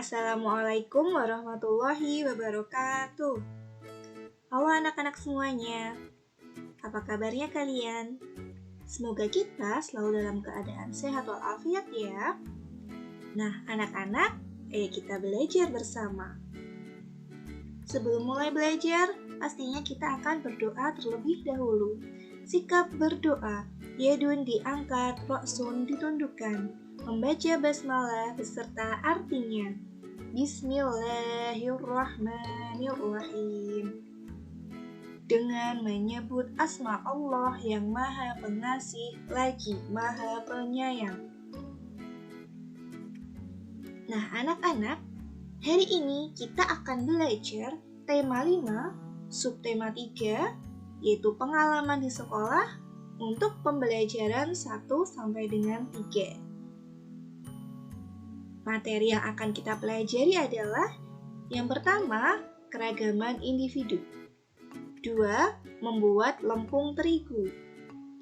Assalamualaikum warahmatullahi wabarakatuh. Halo anak-anak semuanya, apa kabarnya kalian? Semoga kita selalu dalam keadaan sehat walafiat ya. Nah anak-anak, ayo kita belajar bersama. Sebelum mulai belajar, pastinya kita akan berdoa terlebih dahulu. Sikap berdoa, yadun diangkat, roksun ditundukkan. Membaca basmalah beserta artinya. Bismillahirrahmanirrahim. Dengan menyebut asma Allah yang Maha Pengasih lagi Maha Penyayang. Nah anak-anak, hari ini kita akan belajar tema 5, subtema 3, yaitu pengalaman di sekolah untuk pembelajaran 1 sampai dengan 3. Materi yang akan kita pelajari adalah yang pertama, keragaman individu. 2, membuat lempung terigu.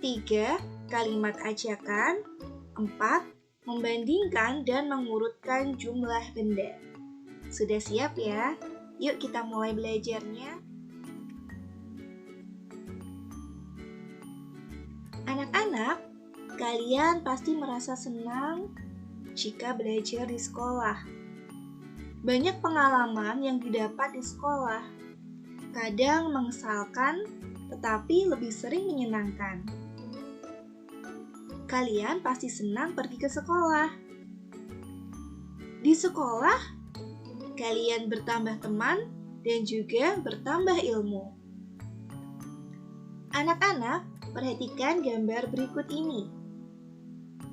3, kalimat ajakan. 4, membandingkan dan mengurutkan jumlah benda. Sudah siap ya? Yuk kita mulai belajarnya. Anak-anak, kalian pasti merasa senang jika belajar di sekolah. Banyak pengalaman yang didapat di sekolah. Kadang mengesalkan, tetapi lebih sering menyenangkan. Kalian pasti senang pergi ke sekolah. Di sekolah, kalian bertambah teman dan juga bertambah ilmu. Anak-anak, perhatikan gambar berikut ini.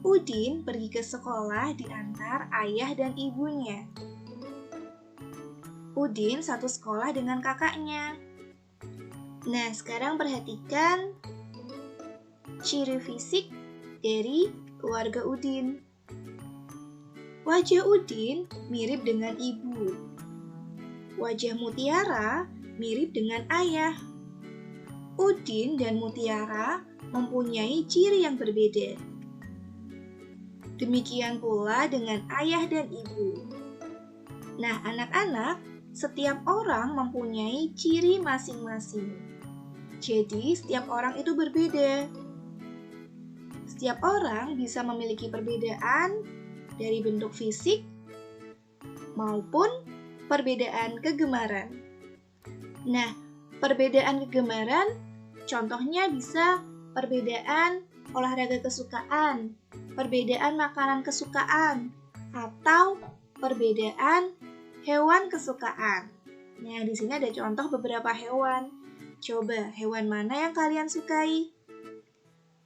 Udin pergi ke sekolah diantar ayah dan ibunya. Udin satu sekolah dengan kakaknya. Nah, sekarang perhatikan ciri fisik dari keluarga Udin. Wajah Udin mirip dengan ibu. Wajah Mutiara mirip dengan ayah. Udin dan Mutiara mempunyai ciri yang berbeda. Demikian pula dengan ayah dan ibu. Nah, anak-anak, setiap orang mempunyai ciri masing-masing. Jadi, setiap orang itu berbeda. Setiap orang bisa memiliki perbedaan dari bentuk fisik maupun perbedaan kegemaran. Nah, perbedaan kegemaran contohnya bisa perbedaan olahraga kesukaan, perbedaan makanan kesukaan, atau perbedaan hewan kesukaan. Nah, di sini ada contoh beberapa hewan. Coba, hewan mana yang kalian sukai?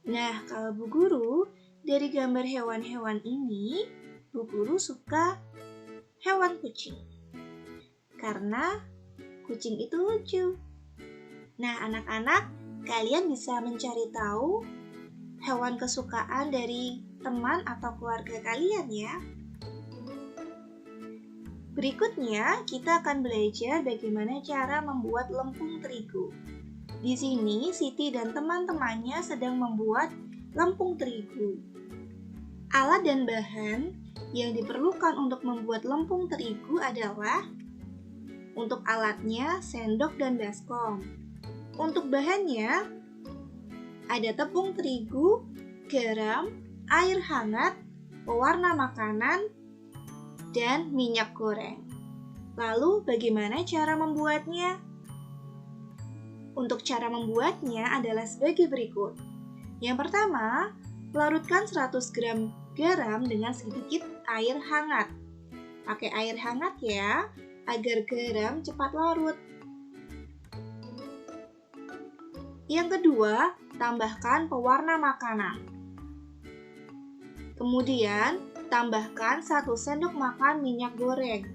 Nah, kalau Bu Guru, dari gambar hewan-hewan ini, Bu Guru suka hewan kucing. Karena kucing itu lucu. Nah, anak-anak, kalian bisa mencari tahu hewan kesukaan dari teman atau keluarga kalian ya. Berikutnya, kita akan belajar bagaimana cara membuat lempung terigu. Di sini, Siti dan teman-temannya sedang membuat lempung terigu. Alat dan bahan yang diperlukan untuk membuat lempung terigu adalah untuk alatnya, sendok dan baskom. Untuk bahannya, ada tepung terigu, garam, air hangat, pewarna makanan, dan minyak goreng. Lalu bagaimana cara membuatnya? Untuk cara membuatnya adalah sebagai berikut. Yang pertama, larutkan 100 gram garam dengan sedikit air hangat. Pakai air hangat ya, agar garam cepat larut. Yang kedua, tambahkan pewarna makanan. Kemudian, tambahkan 1 sendok makan minyak goreng.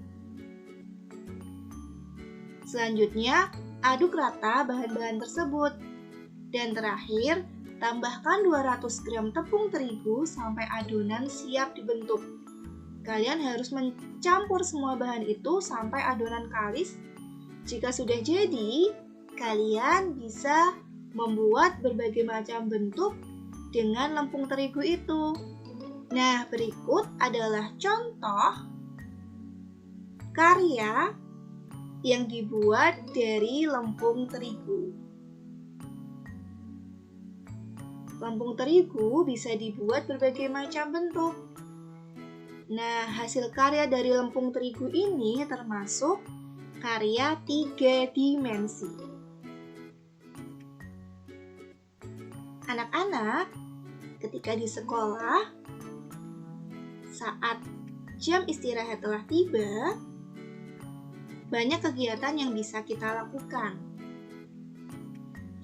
Selanjutnya, aduk rata bahan-bahan tersebut. Dan terakhir, tambahkan 200 gram tepung terigu sampai adonan siap dibentuk. Kalian harus mencampur semua bahan itu sampai adonan kalis. Jika sudah jadi, kalian bisa membuat berbagai macam bentuk dengan lempung terigu itu. Nah, berikut adalah contoh karya yang dibuat dari lempung terigu. Lempung terigu bisa dibuat berbagai macam bentuk. Nah, hasil karya dari lempung terigu ini termasuk karya 3 dimensi. Anak-anak, ketika di sekolah, saat jam istirahat telah tiba, banyak kegiatan yang bisa kita lakukan.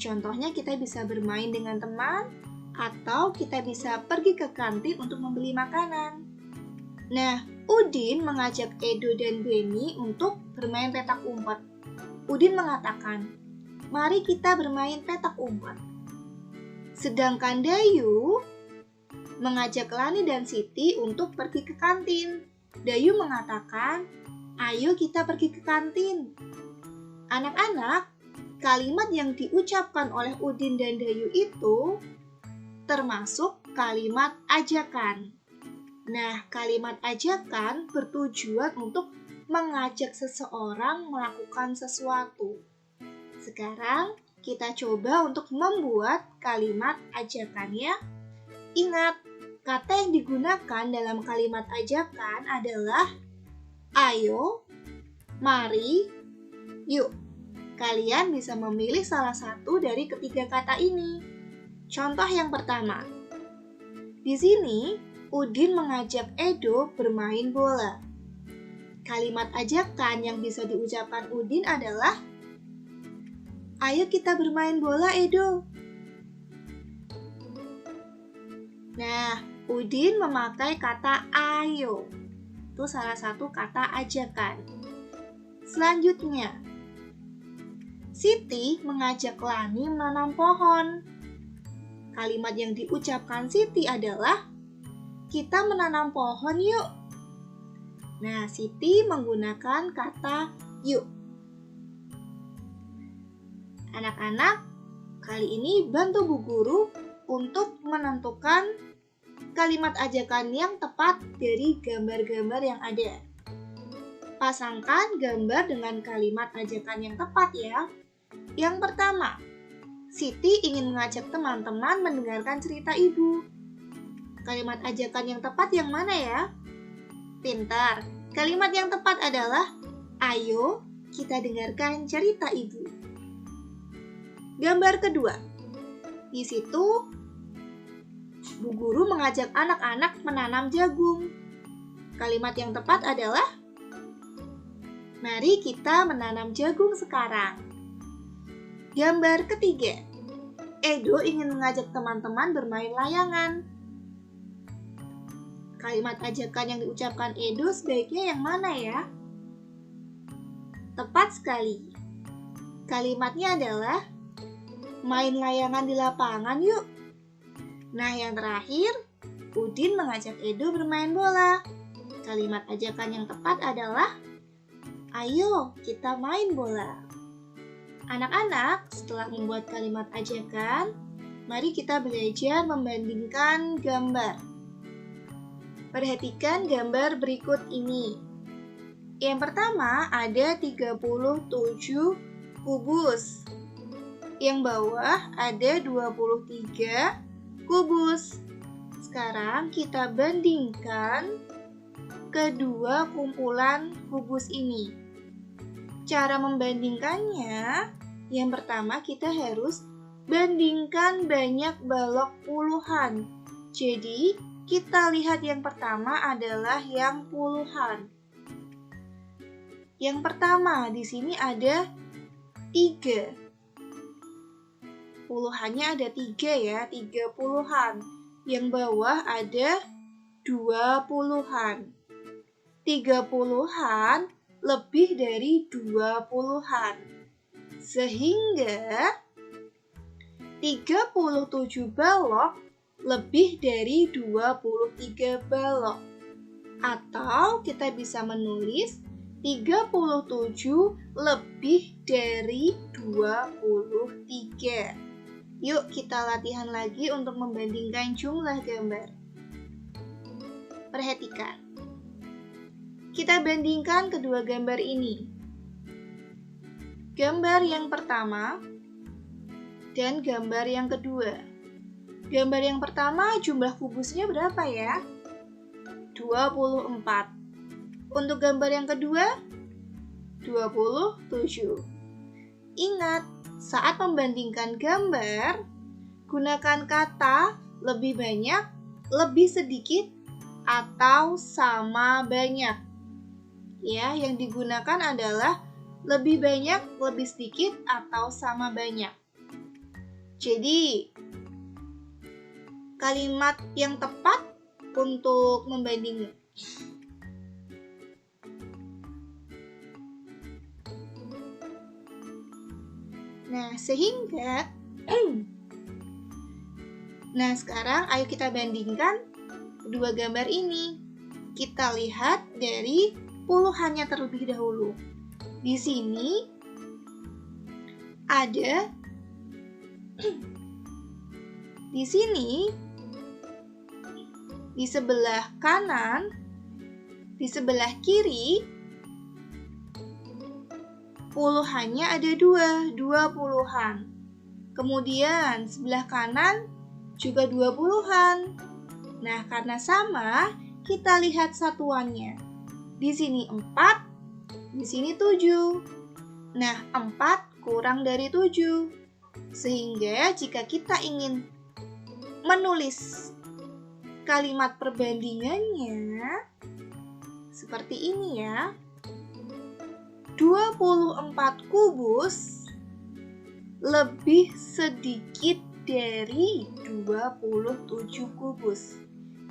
Contohnya kita bisa bermain dengan teman, atau kita bisa pergi ke kantin untuk membeli makanan. Nah, Udin mengajak Edo dan Benny untuk bermain petak umpet. Udin mengatakan, "Mari kita bermain petak umpet." Sedangkan Dayu mengajak Lani dan Siti untuk pergi ke kantin. Dayu mengatakan, "Ayo kita pergi ke kantin." Anak-anak, kalimat yang diucapkan oleh Udin dan Dayu itu termasuk kalimat ajakan. Nah, kalimat ajakan bertujuan untuk mengajak seseorang melakukan sesuatu. Sekarang, kita coba untuk membuat kalimat ajakan ya. Ingat, kata yang digunakan dalam kalimat ajakan adalah ayo, mari, yuk. Kalian bisa memilih salah satu dari ketiga kata ini. Contoh yang pertama. Di sini, Udin mengajak Edo bermain bola. Kalimat ajakan yang bisa diucapkan Udin adalah, ayo kita bermain bola, Edo. Nah, Udin memakai kata ayo. Itu salah satu kata ajakan. Selanjutnya, Siti mengajak Lani menanam pohon. Kalimat yang diucapkan Siti adalah, kita menanam pohon yuk. Nah, Siti menggunakan kata yuk. Anak-anak, kali ini bantu Bu Guru untuk menentukan kalimat ajakan yang tepat dari gambar-gambar yang ada. Pasangkan gambar dengan kalimat ajakan yang tepat ya. Yang pertama, Siti ingin mengajak teman-teman mendengarkan cerita ibu. Kalimat ajakan yang tepat yang mana ya? Pintar. Kalimat yang tepat adalah, ayo kita dengarkan cerita ibu. Gambar kedua. Di situ, Bu Guru mengajak anak-anak menanam jagung. Kalimat yang tepat adalah, mari kita menanam jagung sekarang. Gambar ketiga. Edo ingin mengajak teman-teman bermain layangan. Kalimat ajakan yang diucapkan Edo sebaiknya yang mana ya? Tepat sekali. Kalimatnya adalah, main layangan di lapangan yuk. Nah, yang terakhir, Udin mengajak Edo bermain bola. Kalimat ajakan yang tepat adalah, ayo kita main bola. Anak-anak, setelah membuat kalimat ajakan, mari kita belajar membandingkan gambar. Perhatikan gambar berikut ini. Yang pertama ada 37 kubus. Yang bawah ada 23 kubus. Sekarang kita bandingkan kedua kumpulan kubus ini. Cara membandingkannya, yang pertama kita harus bandingkan banyak balok puluhan. Jadi, kita lihat yang pertama adalah yang puluhan. Yang pertama, di sini ada 3. Puluhannya ada 3 ya, 3 puluhan. Yang bawah ada 2 puluhan. 3 puluhan lebih dari 2 puluhan. Sehingga 37 balok lebih dari 23 balok. Atau kita bisa menulis 37 lebih dari 23. Yuk kita latihan lagi untuk membandingkan jumlah gambar. Perhatikan. Kita bandingkan kedua gambar ini. Gambar yang pertama dan gambar yang kedua. Gambar yang pertama jumlah kubusnya berapa ya? 24. Untuk gambar yang kedua, 27. Ingat, saat membandingkan gambar, gunakan kata lebih banyak, lebih sedikit, atau sama banyak. Ya, yang digunakan adalah lebih banyak, lebih sedikit, atau sama banyak. Jadi, kalimat yang tepat untuk membanding. Nah, sehingga Nah, sekarang ayo kita bandingkan kedua gambar ini. Kita lihat dari puluhannya terlebih dahulu. Di sini ada di sebelah kanan, di sebelah kiri puluhannya ada 2 puluhan. Kemudian sebelah kanan juga 20-an. Nah, karena sama, kita lihat satuannya. Di sini 4, di sini 7. Nah, 4 kurang dari 7. Sehingga jika kita ingin menulis kalimat perbandingannya seperti ini ya. 24 kubus lebih sedikit dari 27 kubus.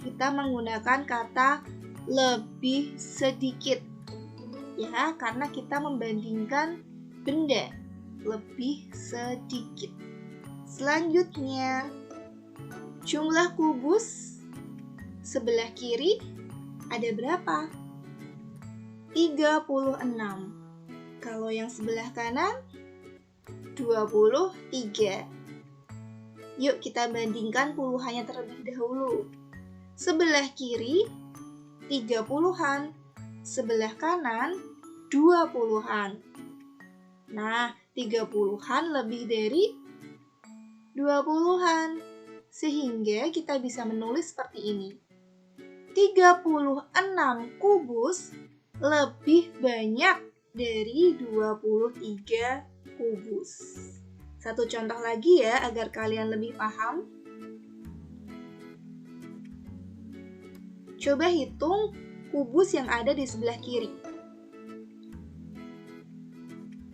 Kita menggunakan kata lebih sedikit. Ya, karena kita membandingkan benda lebih sedikit. Selanjutnya, jumlah kubus sebelah kiri ada berapa? 36. Kalau yang sebelah kanan 23. Yuk kita bandingkan puluhannya terlebih dahulu. Sebelah kiri 30-an, sebelah kanan 20-an. Nah, 30-an lebih dari 20-an. Sehingga kita bisa menulis seperti ini. 36 kubus lebih banyak dari 23 kubus. Satu contoh lagi ya, agar kalian lebih paham. Coba hitung kubus yang ada di sebelah kiri.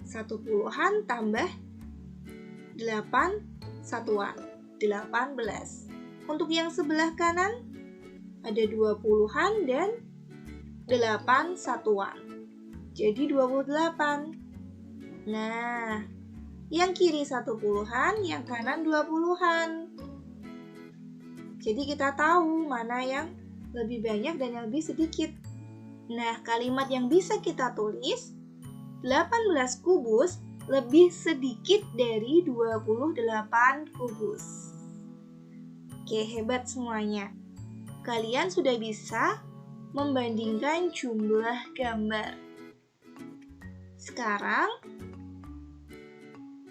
1 puluhan tambah 8 satuan, 18. Untuk yang sebelah kanan, ada 20-an dan 8 satuan. Jadi 28. Nah, yang kiri 1 puluhan, yang kanan 20-an. Jadi kita tahu mana yang lebih banyak dan yang lebih sedikit. Nah, kalimat yang bisa kita tulis, 18 kubus lebih sedikit dari 28 kubus. Oke, hebat semuanya. Kalian sudah bisa membandingkan jumlah gambar. Sekarang,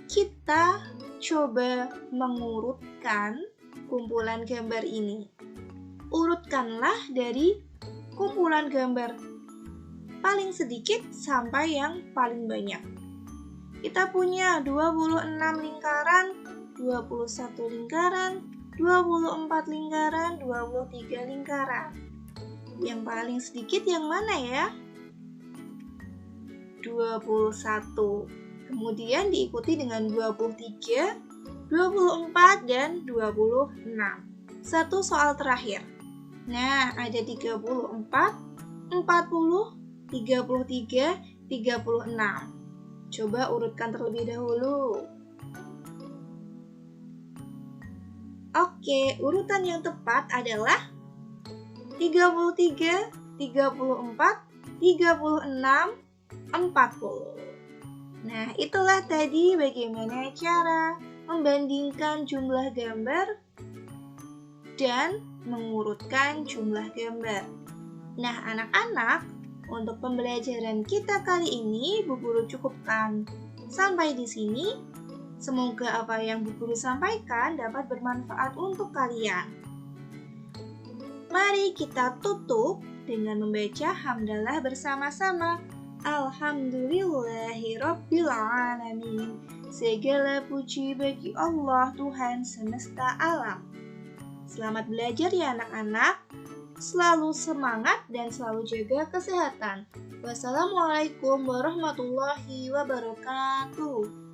kita coba mengurutkan kumpulan gambar ini. Urutkanlah dari kumpulan gambar paling sedikit sampai yang paling banyak. Kita punya 26 lingkaran, 21 lingkaran, 24 lingkaran, 23 lingkaran. Yang paling sedikit yang mana ya? 21. Kemudian diikuti dengan 23, 24, dan 26. Satu soal terakhir. Nah, ada 34, 40, 33, 36. Coba urutkan terlebih dahulu. Oke, urutan yang tepat adalah 33, 34, 36, 40. Nah, itulah tadi bagaimana cara membandingkan jumlah gambar dan mengurutkan jumlah gambar. Nah, anak-anak, Untuk pembelajaran kita kali ini, Bu Guru cukupkan sampai di sini. Semoga apa yang Bu Guru sampaikan dapat bermanfaat untuk kalian. Mari kita tutup dengan membaca hamdalah bersama-sama. Alhamdulillahirrabbilalamin. Segala puji bagi Allah Tuhan semesta alam. Selamat belajar ya anak-anak. Selalu semangat dan selalu jaga kesehatan. Wassalamualaikum warahmatullahi wabarakatuh.